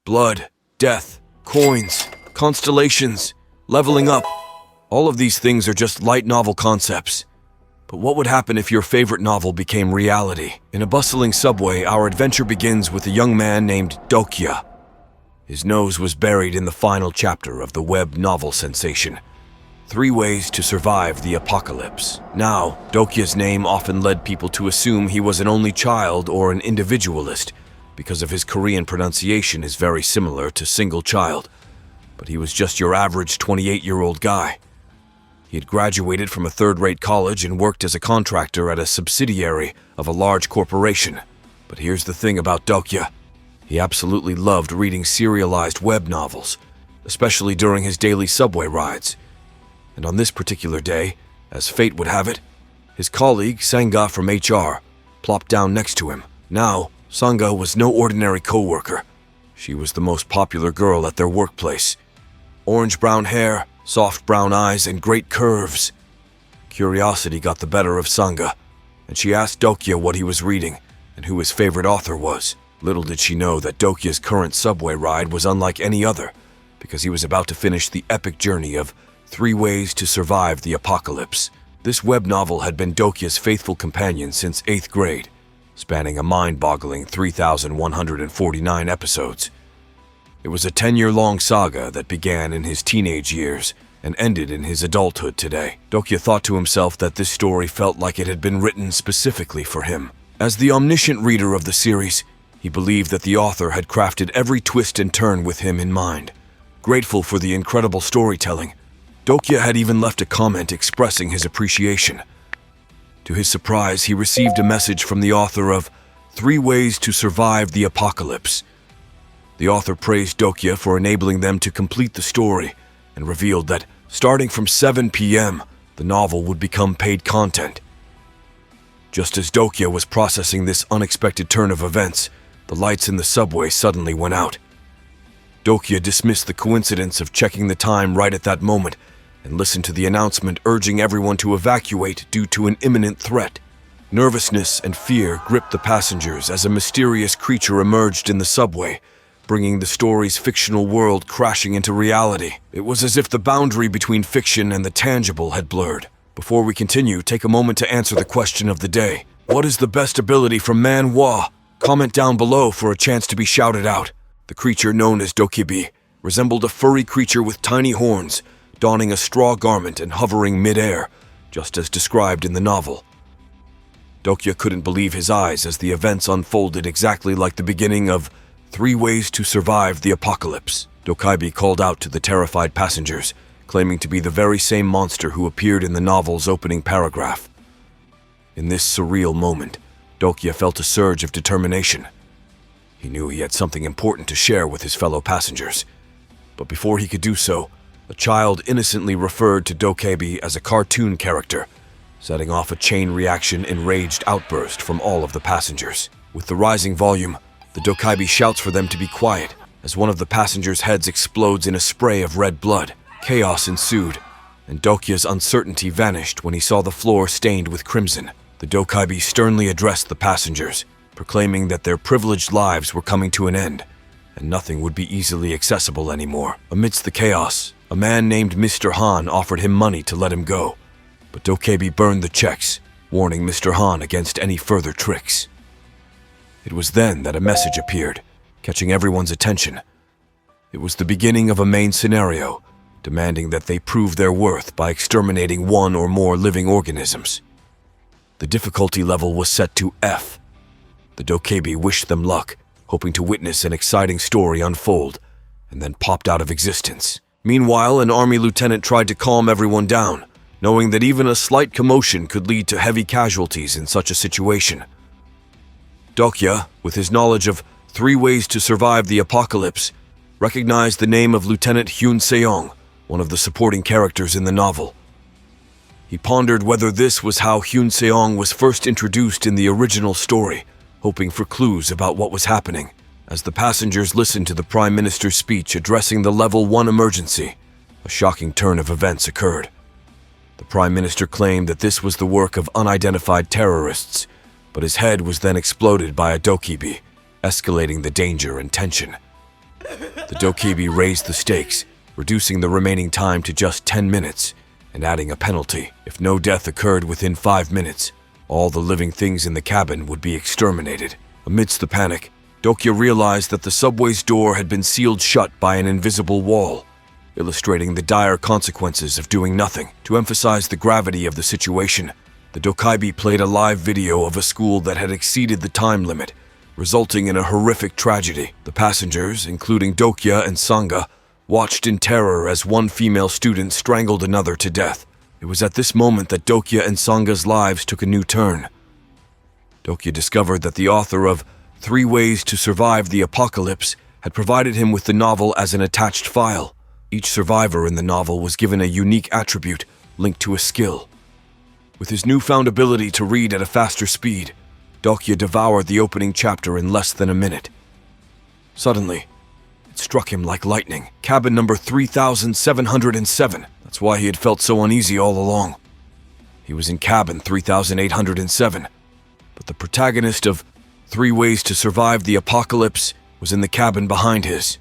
Blood, death, coins, constellations, leveling up. All of these things are just light novel concepts. But what would happen if your favorite novel became reality? In a bustling subway, our adventure begins with a young man named Dokya. His nose was buried in the final chapter of the web novel sensation, 3 Ways to Survive the Apocalypse. Now, Dokya's name often led people to assume he was an only child or an individualist, because of his Korean pronunciation is very similar to single child. But he was just your average 28-year-old guy. He had graduated from a third-rate college and worked as a contractor at a subsidiary of a large corporation. But here's the thing about Dokya. He absolutely loved reading serialized web novels, especially during his daily subway rides. And on this particular day, as fate would have it, his colleague, Sanga from HR, plopped down next to him. Now, Sanga was no ordinary co-worker. She was the most popular girl at their workplace. Orange-brown hair, soft brown eyes, and great curves. Curiosity got the better of Sanga, and she asked Dokya what he was reading and who his favorite author was. Little did she know that Dokya's current subway ride was unlike any other, because he was about to finish the epic journey of 3 Ways to Survive the Apocalypse. This web novel had been Dokya's faithful companion since 8th grade, spanning a mind-boggling 3,149 episodes. It was a 10-year-long saga that began in his teenage years and ended in his adulthood today. Dokya thought to himself that this story felt like it had been written specifically for him. As the omniscient reader of the series, he believed that the author had crafted every twist and turn with him in mind. Grateful for the incredible storytelling, Dokya had even left a comment expressing his appreciation. To his surprise, he received a message from the author of 3 Ways to Survive the Apocalypse. The author praised Dokya for enabling them to complete the story and revealed that, starting from 7 p.m., the novel would become paid content. Just as Dokya was processing this unexpected turn of events, the lights in the subway suddenly went out. Dokya dismissed the coincidence of checking the time right at that moment and listened to the announcement urging everyone to evacuate due to an imminent threat. Nervousness and fear gripped the passengers as a mysterious creature emerged in the subway, bringing the story's fictional world crashing into reality. It was as if the boundary between fiction and the tangible had blurred. Before we continue, take a moment to answer the question of the day. What is the best ability from Manhwa? Comment down below for a chance to be shouted out. The creature known as Dokibi resembled a furry creature with tiny horns, donning a straw garment and hovering mid-air, just as described in the novel. Dokya couldn't believe his eyes as the events unfolded exactly like the beginning of 3 Ways to Survive the Apocalypse. Dokibi called out to the terrified passengers, claiming to be the very same monster who appeared in the novel's opening paragraph. In this surreal moment, Dokya felt a surge of determination. He knew he had something important to share with his fellow passengers. But before he could do so, a child innocently referred to Dokibi as a cartoon character, setting off a chain reaction enraged outburst from all of the passengers. With the rising volume, the Dokibi shouts for them to be quiet as one of the passengers' heads explodes in a spray of red blood. Chaos ensued, and Dokya's uncertainty vanished when he saw the floor stained with crimson. The Dokibi sternly addressed the passengers, proclaiming that their privileged lives were coming to an end, and nothing would be easily accessible anymore. Amidst the chaos, a man named Mr. Han offered him money to let him go, but Dokibi burned the checks, warning Mr. Han against any further tricks. It was then that a message appeared, catching everyone's attention. It was the beginning of a main scenario, demanding that they prove their worth by exterminating 1 or more living organisms. The difficulty level was set to F. The Dokibi wished them luck, hoping to witness an exciting story unfold, and then popped out of existence. Meanwhile, an army lieutenant tried to calm everyone down, knowing that even a slight commotion could lead to heavy casualties in such a situation. Dokya, with his knowledge of 3 Ways to Survive the Apocalypse, recognized the name of Lieutenant Hyun Seong, one of the supporting characters in the novel. He pondered whether this was how Hyun Seong was first introduced in the original story, hoping for clues about what was happening. As the passengers listened to the Prime Minister's speech addressing the Level 1 emergency, a shocking turn of events occurred. The Prime Minister claimed that this was the work of unidentified terrorists, but his head was then exploded by a Dokibi, escalating the danger and tension. The dokebi raised the stakes, reducing the remaining time to just 10 minutes and adding a penalty. If no death occurred within 5 minutes, all the living things in the cabin would be exterminated. Amidst the panic, Dokya realized that the subway's door had been sealed shut by an invisible wall, illustrating the dire consequences of doing nothing. To emphasize the gravity of the situation, the dokebi played a live video of a school that had exceeded the time limit, resulting in a horrific tragedy. The passengers, including Dokya and Sanga, watched in terror as one female student strangled another to death. It was at this moment that Dokya and Sanga's lives took a new turn. Dokya discovered that the author of 3 Ways to Survive the Apocalypse had provided him with the novel as an attached file. Each survivor in the novel was given a unique attribute linked to a skill. With his newfound ability to read at a faster speed, Dokya devoured the opening chapter in less than a minute. Suddenly, it struck him like lightning. Cabin number 3707. That's why he had felt so uneasy all along. He was in cabin 3807, but the protagonist of 3 Ways to Survive the Apocalypse was in the cabin behind his.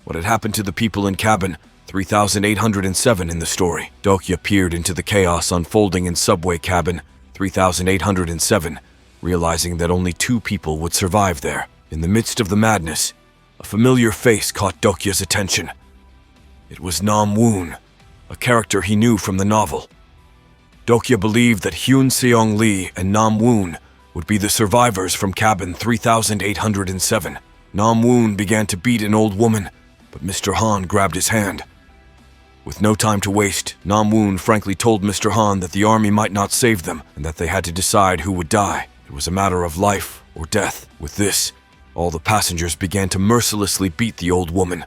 What had happened to the people in cabin 3807 in the story? Dokya peered into the chaos unfolding in subway cabin 3807, realizing that only 2 people would survive there. In the midst of the madness, a familiar face caught Dokya's attention. It was Nam Woon, a character he knew from the novel. Dokya believed that Hyun Seong Lee and Nam Woon would be the survivors from cabin 3807. Nam Woon began to beat an old woman, but Mr. Han grabbed his hand. With no time to waste, Nam Woon frankly told Mr. Han that the army might not save them and that they had to decide who would die. It was a matter of life or death. With this, all the passengers began to mercilessly beat the old woman.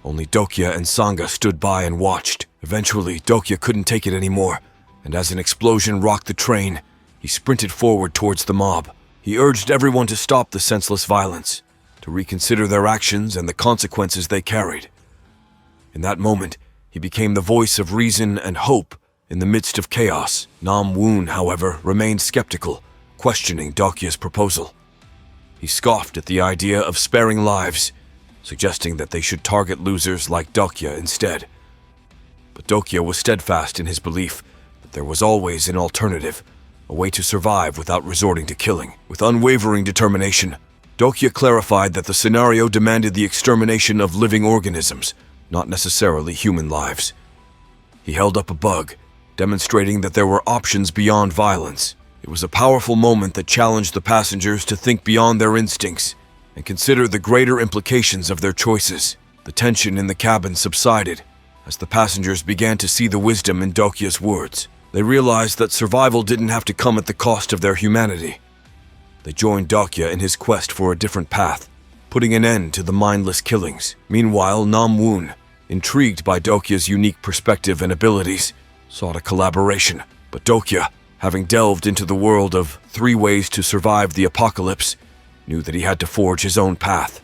Only Dokya and Sanga stood by and watched. Eventually, Dokya couldn't take it anymore, and as an explosion rocked the train, he sprinted forward towards the mob. He urged everyone to stop the senseless violence, to reconsider their actions and the consequences they carried. In that moment, he became the voice of reason and hope in the midst of chaos. Nam Woon, however, remained skeptical, questioning Dokya's proposal. He scoffed at the idea of sparing lives, suggesting that they should target losers like Dokya instead. But Dokya was steadfast in his belief that there was always an alternative, a way to survive without resorting to killing. With unwavering determination, Dokya clarified that the scenario demanded the extermination of living organisms, not necessarily human lives. He held up a bug, demonstrating that there were options beyond violence. It was a powerful moment that challenged the passengers to think beyond their instincts and consider the greater implications of their choices. The tension in the cabin subsided as the passengers began to see the wisdom in Dokya's words. They realized that survival didn't have to come at the cost of their humanity. They joined Dokya in his quest for a different path, putting an end to the mindless killings. Meanwhile, Nam Woon, intrigued by Dokya's unique perspective and abilities, sought a collaboration. But Dokya, having delved into the world of 3 Ways to Survive the Apocalypse, knew that he had to forge his own path.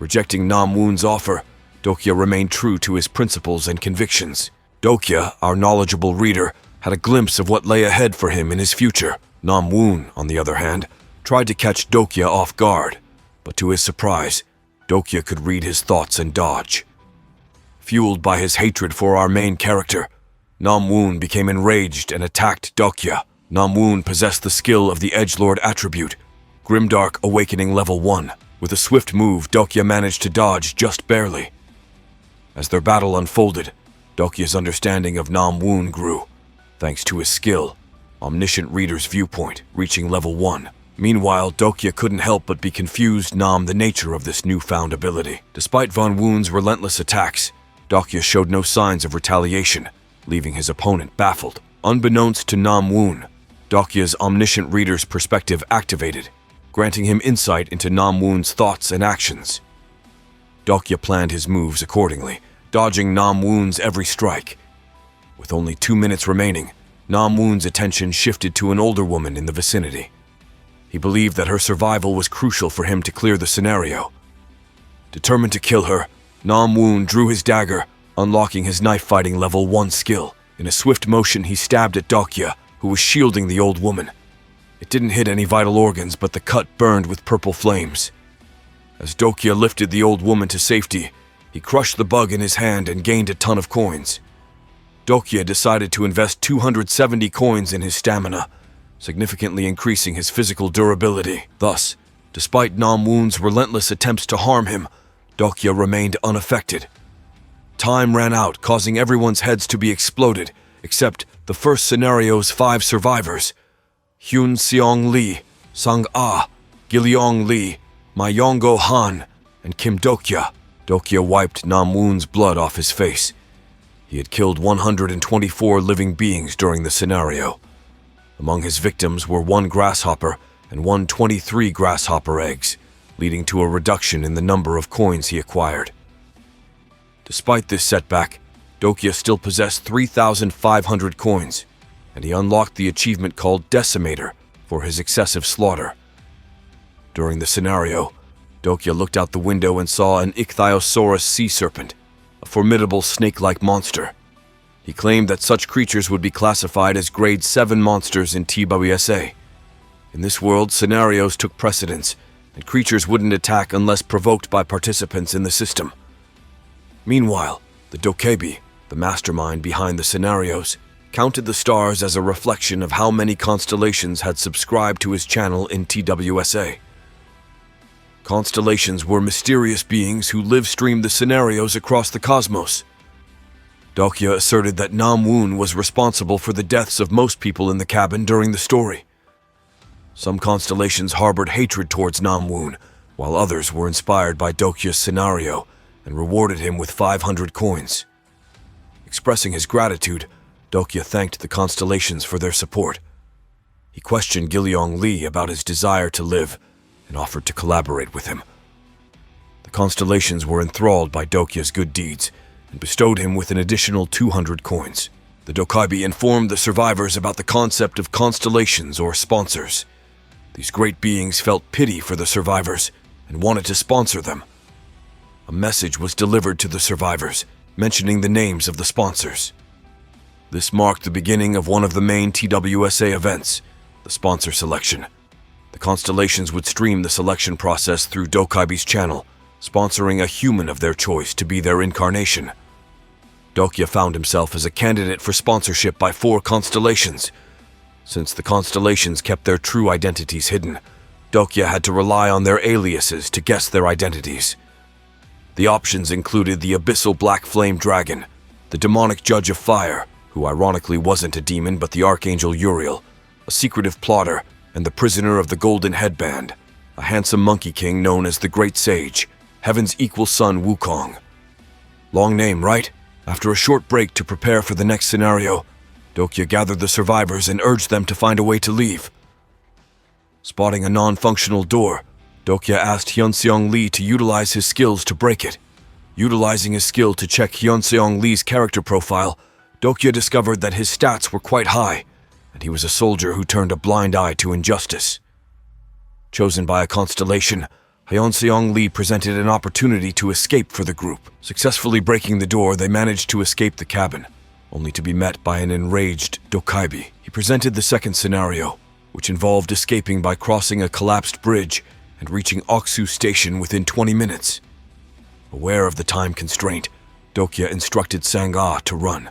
Rejecting Nam Woon's offer, Dokya remained true to his principles and convictions. Dokya, our knowledgeable reader, had a glimpse of what lay ahead for him in his future. Nam Woon, on the other hand, tried to catch Dokya off guard, but to his surprise, Dokya could read his thoughts and dodge. Fueled by his hatred for our main character, Nam Woon became enraged and attacked Dokya. Nam Woon possessed the skill of the Edgelord attribute, Grimdark Awakening Level 1. With a swift move, Dokya managed to dodge just barely. As their battle unfolded, Dokya's understanding of Nam Woon grew, thanks to his skill, Omniscient Reader's Viewpoint, reaching Level 1. Meanwhile, Dokya couldn't help but be confused the nature of this newfound ability. Despite Von Woon's relentless attacks, Dokya showed no signs of retaliation, leaving his opponent baffled. Unbeknownst to Nam Woon, Dokya's Omniscient Reader's perspective activated, granting him insight into Nam Woon's thoughts and actions. Dokya planned his moves accordingly, dodging Nam Woon's every strike. With only 2 minutes remaining, Nam Woon's attention shifted to an older woman in the vicinity. He believed that her survival was crucial for him to clear the scenario. Determined to kill her, Nam Woon drew his dagger, unlocking his knife-fighting Level 1 skill. In a swift motion, he stabbed at Dokya, who was shielding the old woman. It didn't hit any vital organs, but the cut burned with purple flames. As Dokia lifted the old woman to safety, he crushed the bug in his hand and gained a ton of coins. Dokia decided to invest 270 coins in his stamina, significantly increasing his physical durability. Thus, despite Namwoon's relentless attempts to harm him, Dokia remained unaffected. Time ran out, causing everyone's heads to be exploded, except the first scenario's 5 survivors: Hyun Seong Lee, Sang Ah, Gileong Lee, Mayongo Han, and Kim Dokia. Dokia wiped Namwoon's blood off his face. He had killed 124 living beings during the scenario. Among his victims were 1 grasshopper and 123 grasshopper eggs, leading to a reduction in the number of coins he acquired. Despite this setback, Dokia still possessed 3,500 coins, and he unlocked the achievement called Decimator for his excessive slaughter. During the scenario, Dokia looked out the window and saw an Ichthyosaurus sea serpent, a formidable snake-like monster. He claimed that such creatures would be classified as Grade 7 monsters in TWSA. In this world, scenarios took precedence, and creatures wouldn't attack unless provoked by participants in the system. Meanwhile, the Dokebi, the mastermind behind the scenarios, counted the stars as a reflection of how many constellations had subscribed to his channel in TWSA. Constellations were mysterious beings who live-streamed the scenarios across the cosmos. Dokia asserted that Namwoon was responsible for the deaths of most people in the cabin during the story. Some constellations harbored hatred towards Namwoon, while others were inspired by Dokia's scenario and rewarded him with 500 coins. Expressing his gratitude, Dokia thanked the constellations for their support. He questioned Gileong Lee about his desire to live and offered to collaborate with him. The constellations were enthralled by Dokia's good deeds and bestowed him with an additional 200 coins. The Dokaibi informed the survivors about the concept of constellations or sponsors. These great beings felt pity for the survivors and wanted to sponsor them. A message was delivered to the survivors, mentioning the names of the sponsors. This marked the beginning of one of the main TWSA events, the sponsor selection. The constellations would stream the selection process through Dokaibi's channel, sponsoring a human of their choice to be their incarnation. Dokia found himself as a candidate for sponsorship by 4 constellations. Since the constellations kept their true identities hidden, Dokia had to rely on their aliases to guess their identities. The options included the Abyssal Black Flame Dragon, the Demonic Judge of Fire, who ironically wasn't a demon but the Archangel Uriel, a secretive plotter, and the Prisoner of the Golden Headband, a handsome monkey king known as the Great Sage, Heaven's equal son Wukong. Long name, right? After a short break to prepare for the next scenario, Dokia gathered the survivors and urged them to find a way to leave. Spotting a non-functional door, Dokia asked Hyunseong Lee to utilize his skills to break it. Utilizing his skill to check Hyunseong Lee's character profile, Dokia discovered that his stats were quite high, and he was a soldier who turned a blind eye to injustice. Chosen by a constellation, Hyunseong Lee presented an opportunity to escape for the group. Successfully breaking the door, they managed to escape the cabin, only to be met by an enraged Dokaibi. He presented the second scenario, which involved escaping by crossing a collapsed bridge and reaching Oksu Station within 20 minutes. Aware of the time constraint, Dokia instructed Sang-ah to run.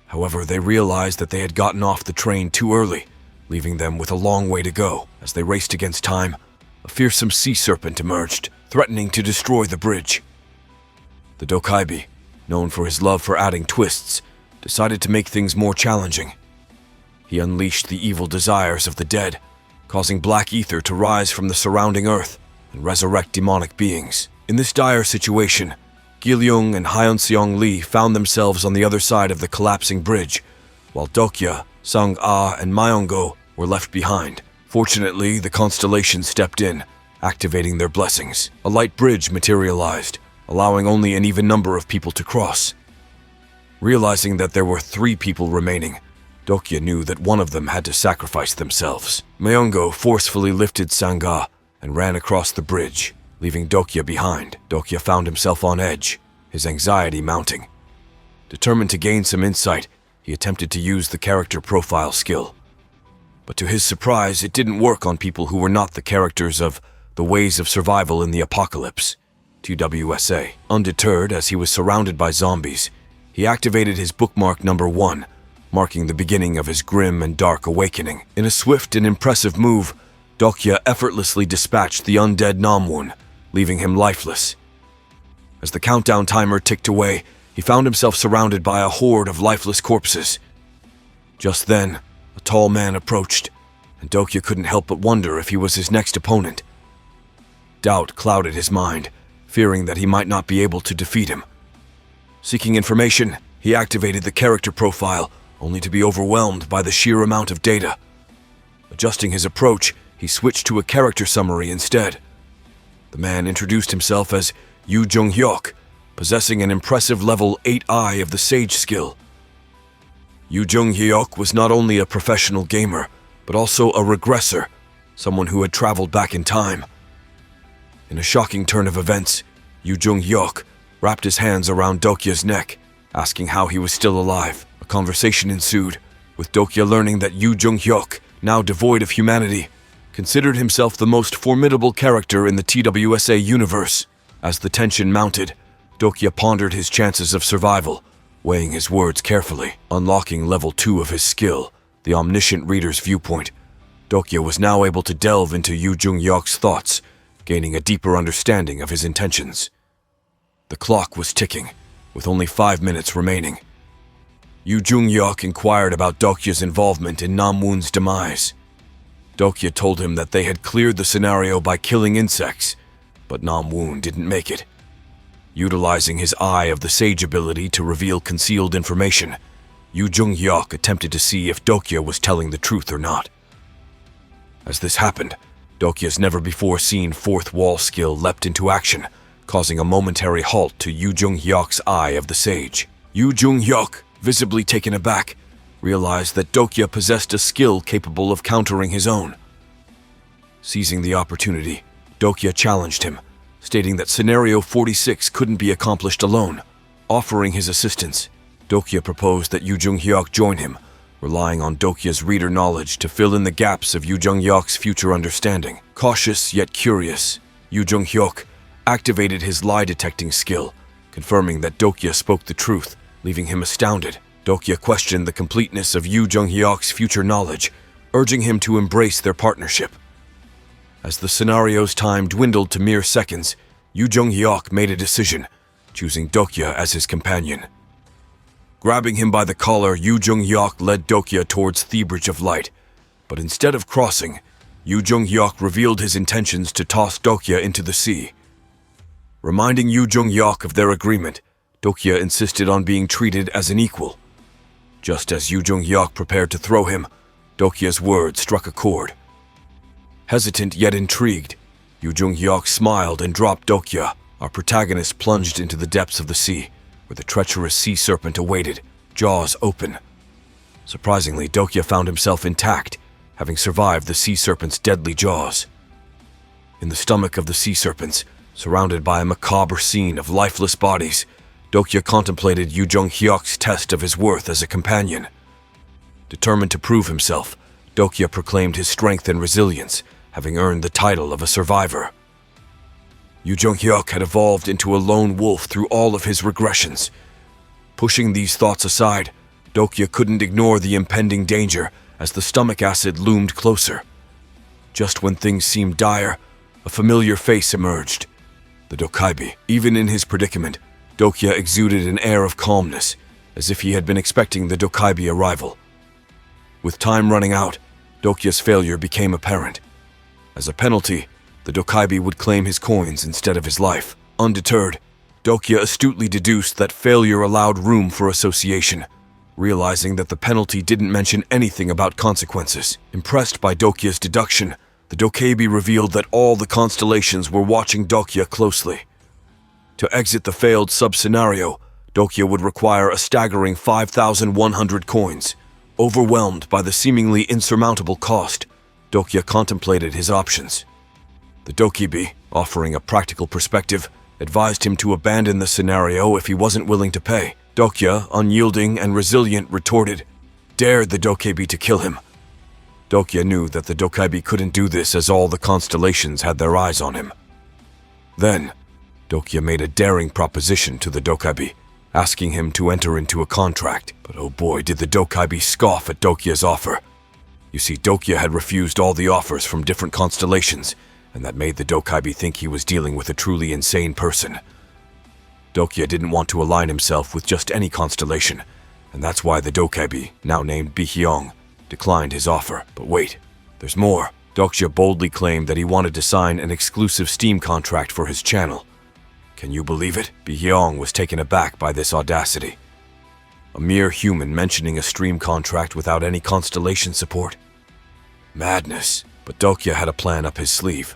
However, they realized that they had gotten off the train too early, leaving them with a long way to go. As they raced against time, a fearsome sea serpent emerged, threatening to destroy the bridge. The Dokaibi, known for his love for adding twists, decided to make things more challenging. He unleashed the evil desires of the dead, causing black ether to rise from the surrounding earth and resurrect demonic beings. In this dire situation, Gileong and Hyunseong Lee found themselves on the other side of the collapsing bridge, while Dokia, Sang-ah, and Myongo were left behind. Fortunately, the constellation stepped in, activating their blessings. A light bridge materialized, allowing only an even number of people to cross. Realizing that there were 3 people remaining, Dokia knew that one of them had to sacrifice themselves. Myongo forcefully lifted Sang-ah and ran across the bridge, leaving Dokia behind. Dokia found himself on edge, his anxiety mounting. Determined to gain some insight, he attempted to use the character profile skill. But to his surprise, it didn't work on people who were not the characters of The Ways of Survival in the Apocalypse, TWSA. Undeterred as he was surrounded by zombies, he activated his bookmark number 1, marking the beginning of his grim and dark awakening. In a swift and impressive move, Dokya effortlessly dispatched the undead Namwoon, leaving him lifeless. As the countdown timer ticked away, he found himself surrounded by a horde of lifeless corpses. Just then, a tall man approached, and Dokya couldn't help but wonder if he was his next opponent. Doubt clouded his mind, fearing that he might not be able to defeat him. Seeking information, he activated the character profile, only to be overwhelmed by the sheer amount of data. Adjusting his approach, he switched to a character summary instead. The man introduced himself as Yu Jung-hyuk, possessing an impressive level 8 eye of the Sage skill. Yu Jung-hyuk was not only a professional gamer, but also a regressor, someone who had traveled back in time. In a shocking turn of events, Yu Jung-hyuk wrapped his hands around Dokya's neck, asking how he was still alive. A conversation ensued, with Dokya learning that Yu Jung-hyuk, now devoid of humanity, considered himself the most formidable character in the TWSA universe. As the tension mounted, Dokya pondered his chances of survival, weighing his words carefully. Unlocking level 2 of his skill, the Omniscient Reader's Viewpoint, Dokya was now able to delve into Yu Jung-hyuk's thoughts, gaining a deeper understanding of his intentions. The clock was ticking, with only 5 minutes remaining. Yu Jung-hyuk inquired about Dokya's involvement in Namwoon's demise. Dokya told him that they had cleared the scenario by killing insects, but Namwoon didn't make it. Utilizing his Eye of the Sage ability to reveal concealed information, Yu Jung-hyuk attempted to see if Dokya was telling the truth or not. As this happened, Dokya's never-before-seen fourth wall skill leapt into action, causing a momentary halt to Yu Jung-hyuk's Eye of the Sage. Yu Jung-hyuk, visibly taken aback, realized that Dokya possessed a skill capable of countering his own. Seizing the opportunity, Dokya challenged him, stating that Scenario 46 couldn't be accomplished alone. Offering his assistance, Dokya proposed that Yu Jung-hyuk join him, relying on Dokya's reader knowledge to fill in the gaps of Yu Jung-hyuk's future understanding. Cautious yet curious, Yu Jung-hyuk activated his lie-detecting skill, confirming that Dokya spoke the truth, leaving him astounded. Dokya questioned the completeness of Yu Jung-hyuk's future knowledge, urging him to embrace their partnership. As the scenario's time dwindled to mere seconds, Yu Jung-hyuk made a decision, choosing Dokya as his companion. Grabbing him by the collar, Yu Jung-hyuk led Dokya towards the Bridge of Light, but instead of crossing, Yu Jung-hyuk revealed his intentions to toss Dokya into the sea. Reminding Yu Jung-hyuk of their agreement, Dokya insisted on being treated as an equal. Just as Yu Jung-hyuk prepared to throw him, Dokya's words struck a chord. Hesitant yet intrigued, Yu Jung-hyuk smiled and dropped Dokya. Our protagonist plunged into the depths of the sea, where the treacherous sea serpent awaited, jaws open. Surprisingly, Dokya found himself intact, having survived the sea serpent's deadly jaws. In the stomach of the sea serpents, surrounded by a macabre scene of lifeless bodies, Dokya contemplated Yu Jung-hyuk's test of his worth as a companion. Determined to prove himself, Dokya proclaimed his strength and resilience, having earned the title of a survivor. Yu Jung-hyuk had evolved into a lone wolf through all of his regressions. Pushing these thoughts aside, Dokya couldn't ignore the impending danger as the stomach acid loomed closer. Just when things seemed dire, a familiar face emerged. The Dokaibi. Even in his predicament, Dokya exuded an air of calmness, as if he had been expecting the Dokaibi arrival. With time running out, Dokya's failure became apparent. As a penalty, the Dokaibi would claim his coins instead of his life. Undeterred, Dokya astutely deduced that failure allowed room for association, realizing that the penalty didn't mention anything about consequences. Impressed by Dokya's deduction, the Dokaibi revealed that all the constellations were watching Dokya closely. To exit the failed sub-scenario, Dokya would require a staggering 5,100 coins. Overwhelmed by the seemingly insurmountable cost, Dokya contemplated his options. The Dokaibi, offering a practical perspective, advised him to abandon the scenario if he wasn't willing to pay. Dokya, unyielding and resilient, retorted, dared the Dokaibi to kill him. Dokya knew that the Dokaibi couldn't do this as all the constellations had their eyes on him. Then, Dokya made a daring proposition to the Dokaibi, asking him to enter into a contract. But oh boy, did the Dokaibi scoff at Dokya's offer. You see, Dokya had refused all the offers from different constellations, and that made the Dokaibi think he was dealing with a truly insane person. Dokya didn't want to align himself with just any constellation, and that's why the Dokaibi, now named Bihyong, declined his offer. But wait, there's more. Dokya boldly claimed that he wanted to sign an exclusive Steam contract for his channel. Can you believe it? Bihyong was taken aback by this audacity. A mere human mentioning a stream contract without any constellation support? Madness. But Dokya had a plan up his sleeve.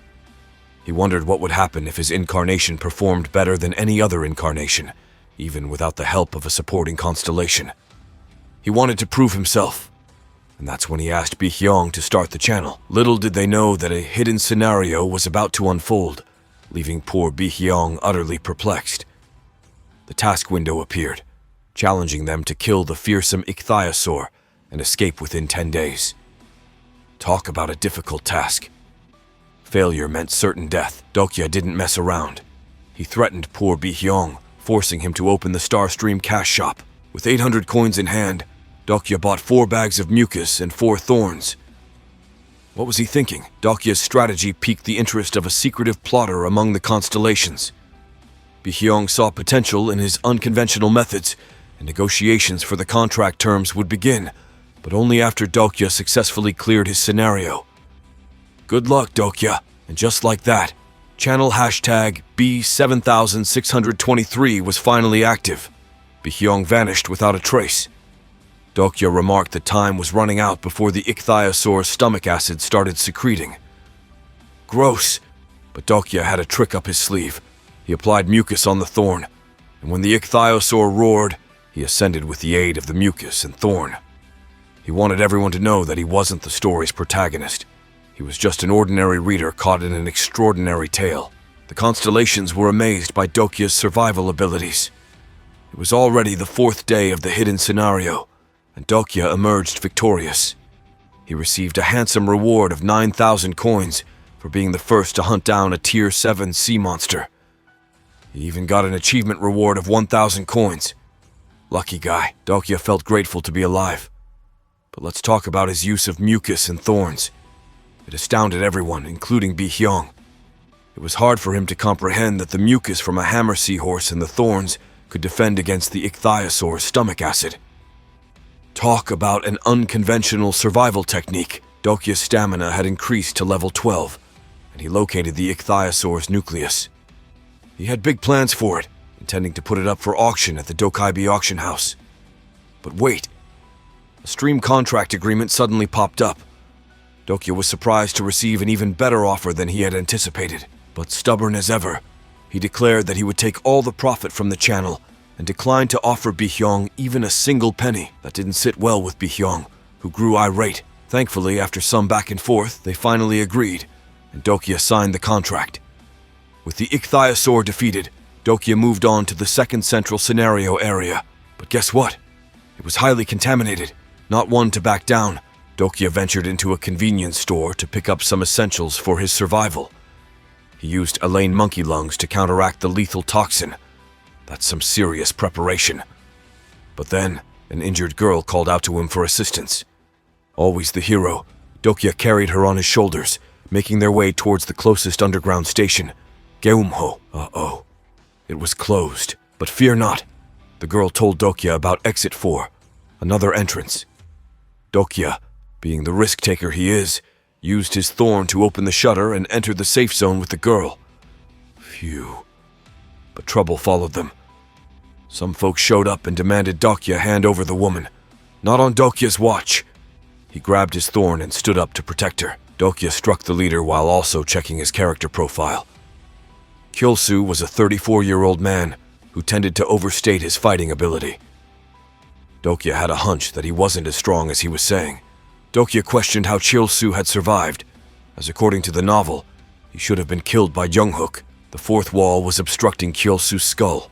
He wondered what would happen if his incarnation performed better than any other incarnation, even without the help of a supporting constellation. He wanted to prove himself, and that's when he asked Bihyong to start the channel. Little did they know that a hidden scenario was about to unfold, leaving poor Bihyong utterly perplexed. The task window appeared, challenging them to kill the fearsome ichthyosaur and escape within 10 days. Talk about a difficult task. Failure meant certain death. Dokya didn't mess around. He threatened poor Bihyong, forcing him to open the Starstream cash shop. With 800 coins in hand, Dokya bought 4 bags of mucus and 4 thorns. What was he thinking? Dokya's strategy piqued the interest of a secretive plotter among the constellations. Bihyong saw potential in his unconventional methods, and negotiations for the contract terms would begin, but only after Dokya successfully cleared his scenario. Good luck, Dokya. And just like that, channel hashtag B7623 was finally active. Bihyong vanished without a trace. Dokya remarked that time was running out before the ichthyosaur's stomach acid started secreting. Gross, but Dokya had a trick up his sleeve. He applied mucus on the thorn, and when the ichthyosaur roared, he ascended with the aid of the mucus and thorn. He wanted everyone to know that he wasn't the story's protagonist. He was just an ordinary reader caught in an extraordinary tale. The constellations were amazed by Dokya's survival abilities. It was already the 4th day of the hidden scenario, and Dokya emerged victorious. He received a handsome reward of 9,000 coins for being the first to hunt down a Tier 7 sea monster. He even got an achievement reward of 1,000 coins. Lucky guy. Dokya felt grateful to be alive. But let's talk about his use of mucus and thorns. It astounded everyone, including Bihyong. It was hard for him to comprehend that the mucus from a hammer seahorse and the thorns could defend against the ichthyosaur's stomach acid. Talk about an unconventional survival technique. Dokya's stamina had increased to level 12, and he located the ichthyosaur's nucleus. He had big plans for it, intending to put it up for auction at the Dokaibi auction house. But wait, a stream contract agreement suddenly popped up. Dokya was surprised to receive an even better offer than he had anticipated, but stubborn as ever, he declared that he would take all the profit from the channel and declined to offer Bihyong even a single penny. That didn't sit well with Bihyong, who grew irate. Thankfully, after some back and forth, they finally agreed, and Dokya signed the contract. With the ichthyosaur defeated, Dokya moved on to the second central scenario area. But guess what? It was highly contaminated. Not one to back down, Dokya ventured into a convenience store to pick up some essentials for his survival. He used Elaine monkey lungs to counteract the lethal toxin. That's some serious preparation. But then, an injured girl called out to him for assistance. Always the hero, Dokya carried her on his shoulders, making their way towards the closest underground station, Geumho. Uh-oh. It was closed. But fear not. The girl told Dokya about Exit 4, another entrance. Dokya, being the risk-taker he is, used his thorn to open the shutter and enter the safe zone with the girl. Phew. But trouble followed them. Some folks showed up and demanded Dokya hand over the woman. Not on Dokya's watch. He grabbed his thorn and stood up to protect her. Dokya struck the leader while also checking his character profile. Kyolsu was a 34-year-old man who tended to overstate his fighting ability. Dokya had a hunch that he wasn't as strong as he was saying. Dokya questioned how Kyolsu had survived, as according to the novel, he should have been killed by Junghook. The 4th wall was obstructing Kyolsu's skull.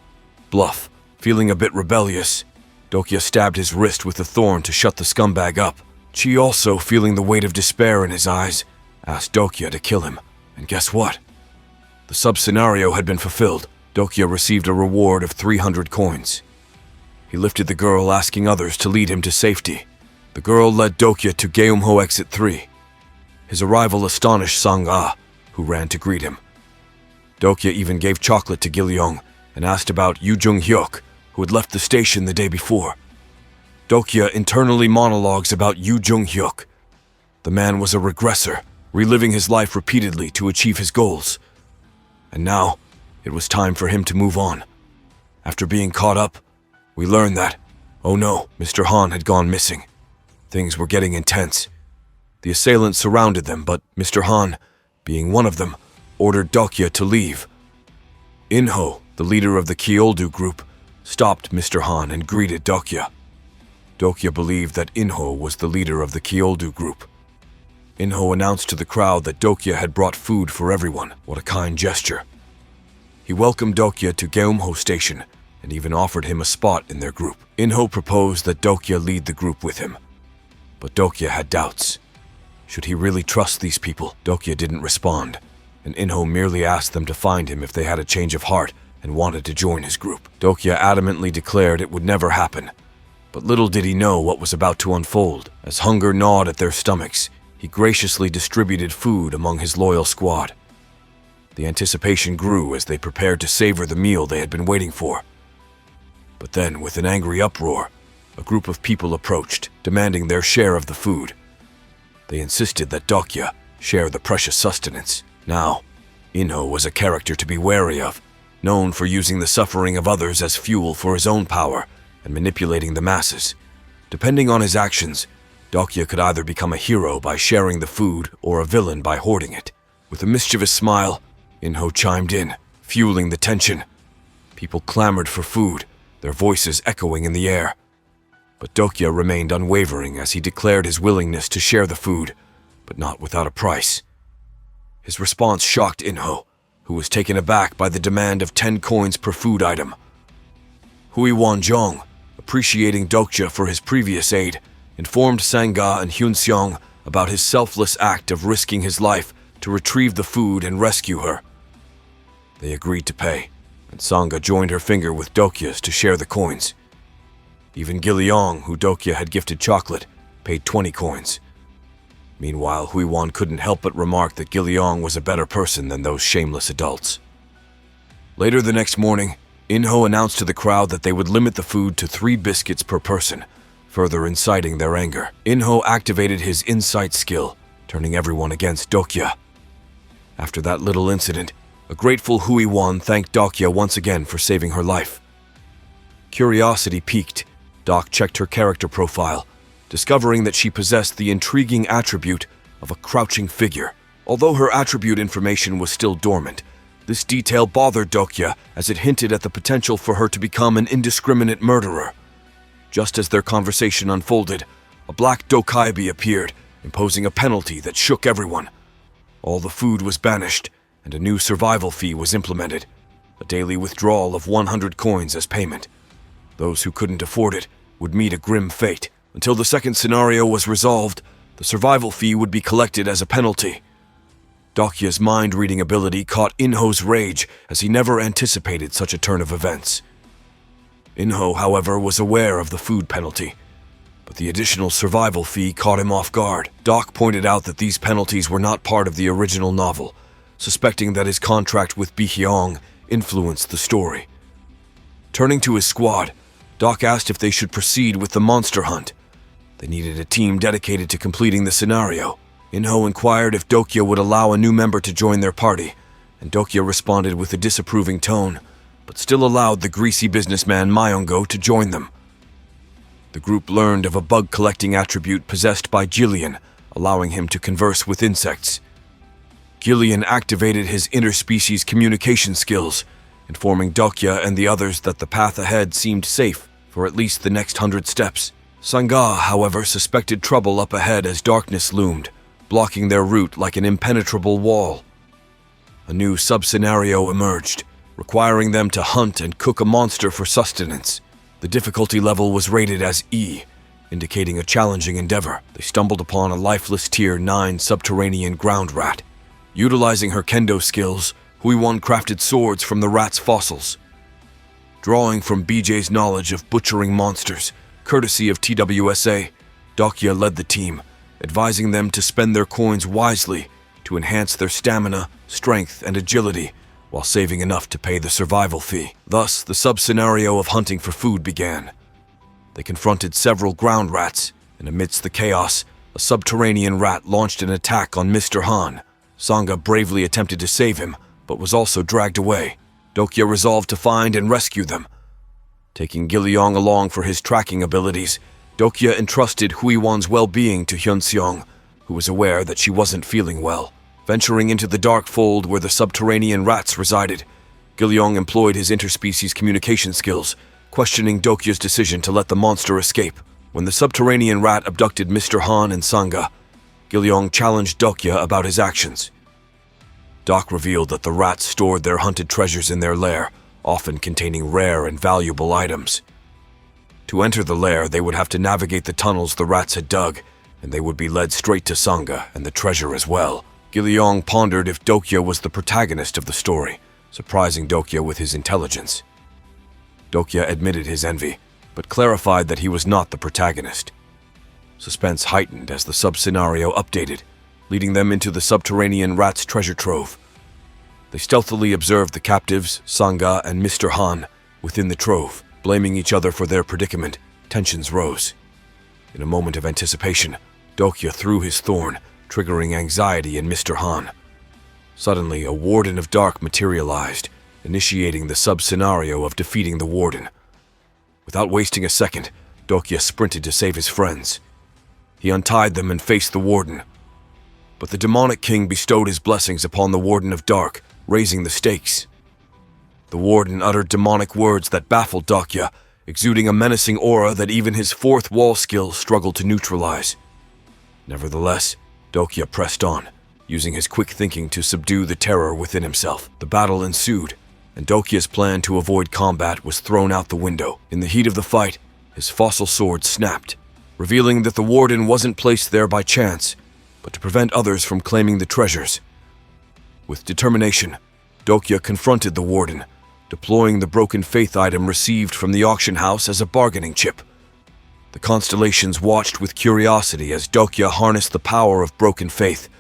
Bluff, feeling a bit rebellious, Dokya stabbed his wrist with the thorn to shut the scumbag up. Chi, also feeling the weight of despair in his eyes, asked Dokya to kill him. And guess what? The sub-scenario had been fulfilled. Dokya received a reward of 300 coins. He lifted the girl, asking others to lead him to safety. The girl led Dokya to Geumho Exit 3. His arrival astonished Sanga, who ran to greet him. Dokya even gave chocolate to Gilyong and asked about Yu Jung-hyuk, who had left the station the day before. Dokya internally monologues about Yu Jung-hyuk. The man was a regressor, reliving his life repeatedly to achieve his goals. And now, it was time for him to move on. After being caught up, we learned that, oh no, Mr. Han had gone missing. Things were getting intense. The assailants surrounded them, but Mr. Han, being one of them, ordered Dokya to leave. Inho, the leader of the Kyoldou group, stopped Mr. Han and greeted Dokya. Dokya believed that Inho was the leader of the Kyoldou group. Inho announced to the crowd that Dokya had brought food for everyone. What a kind gesture. He welcomed Dokya to Geumho Station and even offered him a spot in their group. Inho proposed that Dokya lead the group with him. But Dokya had doubts. Should he really trust these people? Dokya didn't respond, and Inho merely asked them to find him if they had a change of heart and wanted to join his group. Dokya adamantly declared it would never happen. But little did he know what was about to unfold. As hunger gnawed at their stomachs, he graciously distributed food among his loyal squad. The anticipation grew as they prepared to savor the meal they had been waiting for. But then, with an angry uproar, a group of people approached, demanding their share of the food. They insisted that Dokya share the precious sustenance. Now, Inho was a character to be wary of, known for using the suffering of others as fuel for his own power and manipulating the masses. Depending on his actions, Dokya could either become a hero by sharing the food or a villain by hoarding it. With a mischievous smile, Inho chimed in, fueling the tension. People clamored for food, their voices echoing in the air. But Dokya remained unwavering as he declared his willingness to share the food, but not without a price. His response shocked Inho, who was taken aback by the demand of 10 coins per food item. Hui Wanzhong, appreciating Dokya for his previous aid, informed Sanga and Hyunseong about his selfless act of risking his life to retrieve the food and rescue her. They agreed to pay, and Sanga joined her finger with Dokya's to share the coins. Even Gilyong, who Dokya had gifted chocolate, paid 20 coins. Meanwhile, Huiwan couldn't help but remark that Gilyong was a better person than those shameless adults. Later the next morning, Inho announced to the crowd that they would limit the food to 3 biscuits per person, further inciting their anger. Inho activated his insight skill, turning everyone against Dokya. After that little incident, a grateful Huiwan thanked Dokya once again for saving her life. Curiosity piqued, Doc checked her character profile, discovering that she possessed the intriguing attribute of a crouching figure. Although her attribute information was still dormant, this detail bothered Dokya as it hinted at the potential for her to become an indiscriminate murderer. Just as their conversation unfolded, a black dokaibi appeared, imposing a penalty that shook everyone. All the food was banished, and a new survival fee was implemented, a daily withdrawal of 100 coins as payment. Those who couldn't afford it would meet a grim fate. Until the second scenario was resolved, the survival fee would be collected as a penalty. Dokya's mind-reading ability caught Inho's rage as he never anticipated such a turn of events. Inho, however, was aware of the food penalty, but the additional survival fee caught him off guard. Doc pointed out that these penalties were not part of the original novel, suspecting that his contract with Bihyong influenced the story. Turning to his squad, Doc asked if they should proceed with the monster hunt. They needed a team dedicated to completing the scenario. Inho inquired if Dokya would allow a new member to join their party, and Dokya responded with a disapproving tone, but still allowed the greasy businessman Myongo to join them. The group learned of a bug-collecting attribute possessed by Jillian, allowing him to converse with insects. Gillian activated his interspecies communication skills, informing Dokya and the others that the path ahead seemed safe for at least the next 100 steps. Sanga, however, suspected trouble up ahead as darkness loomed, blocking their route like an impenetrable wall. A new sub-scenario emerged, requiring them to hunt and cook a monster for sustenance. The difficulty level was rated as E, indicating a challenging endeavor. They stumbled upon a lifeless Tier 9 subterranean ground rat. Utilizing her kendo skills, Huiwon crafted swords from the rat's fossils. Drawing from BJ's knowledge of butchering monsters, courtesy of TWSA, Dokya led the team, advising them to spend their coins wisely to enhance their stamina, strength, and agility, while saving enough to pay the survival fee. Thus, the sub-scenario of hunting for food began. They confronted several ground rats, and amidst the chaos, a subterranean rat launched an attack on Mr. Han. Sangha bravely attempted to save him, but was also dragged away. Dokya resolved to find and rescue them. Taking Gilliong along for his tracking abilities, Dokya entrusted Huiwon's well-being to Hyunseong, who was aware that she wasn't feeling well. Venturing into the dark fold where the subterranean rats resided, Gilliong employed his interspecies communication skills, questioning Dokya's decision to let the monster escape. When the subterranean rat abducted Mr. Han and Sangha, Gilliong challenged Dokya about his actions. Doc revealed that the rats stored their hunted treasures in their lair, often containing rare and valuable items. To enter the lair, they would have to navigate the tunnels the rats had dug, and they would be led straight to Sangha and the treasure as well. Gilliong pondered if Dokya was the protagonist of the story, surprising Dokya with his intelligence. Dokya admitted his envy, but clarified that he was not the protagonist. Suspense heightened as the sub-scenario updated, leading them into the subterranean rat's treasure trove. They stealthily observed the captives, Sangha and Mr. Han, within the trove. Blaming each other for their predicament, tensions rose. In a moment of anticipation, Dokya threw his thorn, triggering anxiety in Mr. Han. Suddenly, a Warden of Dark materialized, initiating the sub-scenario of defeating the Warden. Without wasting a second, Dokya sprinted to save his friends. He untied them and faced the Warden. But the demonic king bestowed his blessings upon the Warden of Dark, raising the stakes. The Warden uttered demonic words that baffled Dokya, exuding a menacing aura that even his fourth wall skill struggled to neutralize. Nevertheless, Dokya pressed on, using his quick thinking to subdue the terror within himself. The battle ensued, and Dokya's plan to avoid combat was thrown out the window. In the heat of the fight, his fossil sword snapped, revealing that the Warden wasn't placed there by chance, but to prevent others from claiming the treasures. With determination, Dokya confronted the Warden, deploying the broken faith item received from the auction house as a bargaining chip. The constellations watched with curiosity as Dokya harnessed the power of broken faith,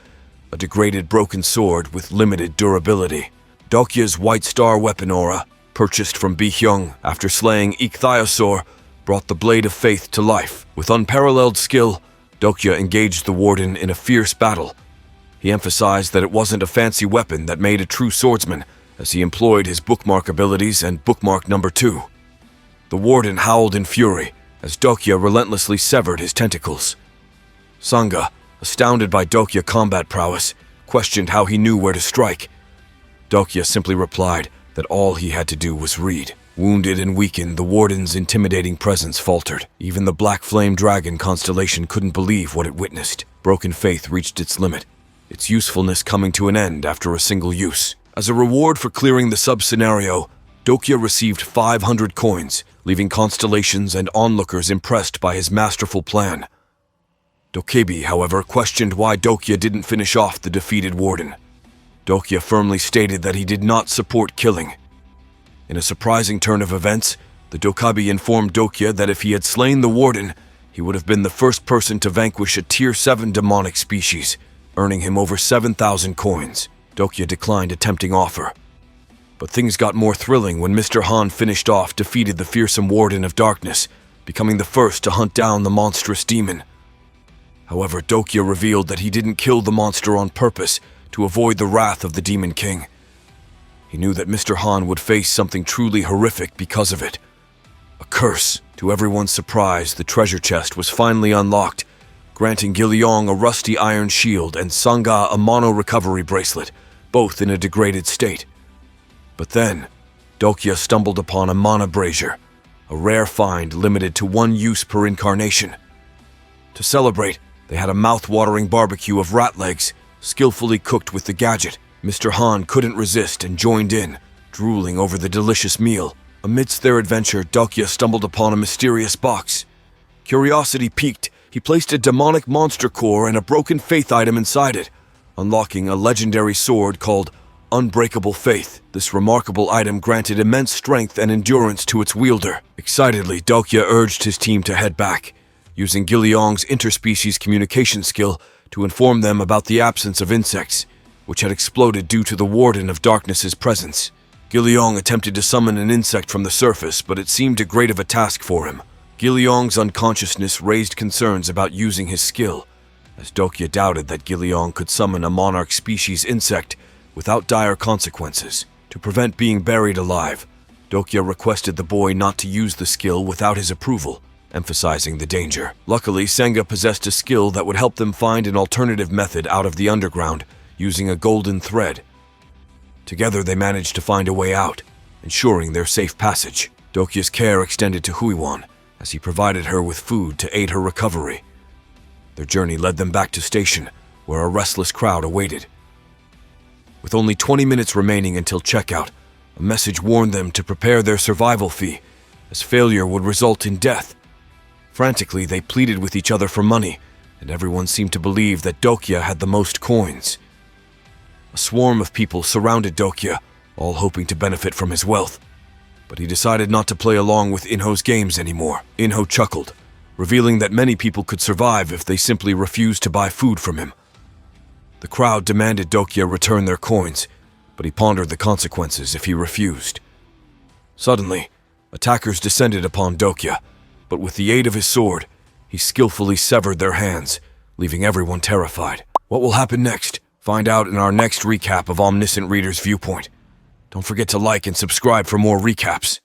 a degraded broken sword with limited durability. Dokya's White Star weapon aura, purchased from Bi-hyung after slaying Ichthyosaur, brought the Blade of Faith to life. With unparalleled skill, Dokya engaged the Warden in a fierce battle. He emphasized that it wasn't a fancy weapon that made a true swordsman, as he employed his bookmark abilities and bookmark number 2. The Warden howled in fury as Dokya relentlessly severed his tentacles. Sangha, astounded by Dokya combat prowess, questioned how he knew where to strike. Dokya simply replied that all he had to do was read. Wounded and weakened, the Warden's intimidating presence faltered. Even the Black Flame Dragon constellation couldn't believe what it witnessed. Broken faith reached its limit, its usefulness coming to an end after a single use. As a reward for clearing the sub-scenario, Dokya received 500 coins, leaving constellations and onlookers impressed by his masterful plan. Dokebi, however, questioned why Dokya didn't finish off the defeated Warden. Dokya firmly stated that he did not support killing. In a surprising turn of events, the Dokabi informed Dokya that if he had slain the Warden, he would have been the first person to vanquish a Tier 7 demonic species, earning him over 7,000 coins. Dokya declined a tempting offer. But things got more thrilling when Mr. Han finished off defeated the fearsome Warden of Darkness, becoming the first to hunt down the monstrous demon. However, Dokya revealed that he didn't kill the monster on purpose to avoid the wrath of the Demon King. He knew that Mr. Han would face something truly horrific because of it. A curse. To everyone's surprise, the treasure chest was finally unlocked, granting Gilliong a rusty iron shield and Sangha a mono recovery bracelet, both in a degraded state. But then, Dokya stumbled upon a mana brazier, a rare find limited to 1 use per incarnation. To celebrate, they had a mouth-watering barbecue of rat legs, skillfully cooked with the gadget. Mr. Han couldn't resist and joined in, drooling over the delicious meal. Amidst their adventure, Dokya stumbled upon a mysterious box. Curiosity piqued, he placed a demonic monster core and a broken faith item inside it, unlocking a legendary sword called Unbreakable Faith. This remarkable item granted immense strength and endurance to its wielder. Excitedly, Dokya urged his team to head back, using Giliong's interspecies communication skill to inform them about the absence of insects, which had exploded due to the Warden of Darkness's presence. Giliong attempted to summon an insect from the surface, but it seemed too great of a task for him. Giliong's unconsciousness raised concerns about using his skill, as Dokya doubted that Giliong could summon a monarch species insect without dire consequences. To prevent being buried alive, Dokya requested the boy not to use the skill without his approval, emphasizing the danger. Luckily, Senga possessed a skill that would help them find an alternative method out of the underground using a golden thread. Together they managed to find a way out, ensuring their safe passage. Dokya's care extended to Huiwan, as he provided her with food to aid her recovery. Their journey led them back to station, where a restless crowd awaited. With only 20 minutes remaining until checkout, a message warned them to prepare their survival fee, as failure would result in death. Frantically, they pleaded with each other for money, and everyone seemed to believe that Dokya had the most coins. A swarm of people surrounded Dokya, all hoping to benefit from his wealth. But he decided not to play along with Inho's games anymore. Inho chuckled, revealing that many people could survive if they simply refused to buy food from him. The crowd demanded Dokya return their coins, but he pondered the consequences if he refused. Suddenly, attackers descended upon Dokya, but with the aid of his sword, he skillfully severed their hands, leaving everyone terrified. What will happen next? Find out in our next recap of Omniscient Reader's Viewpoint. Don't forget to like and subscribe for more recaps.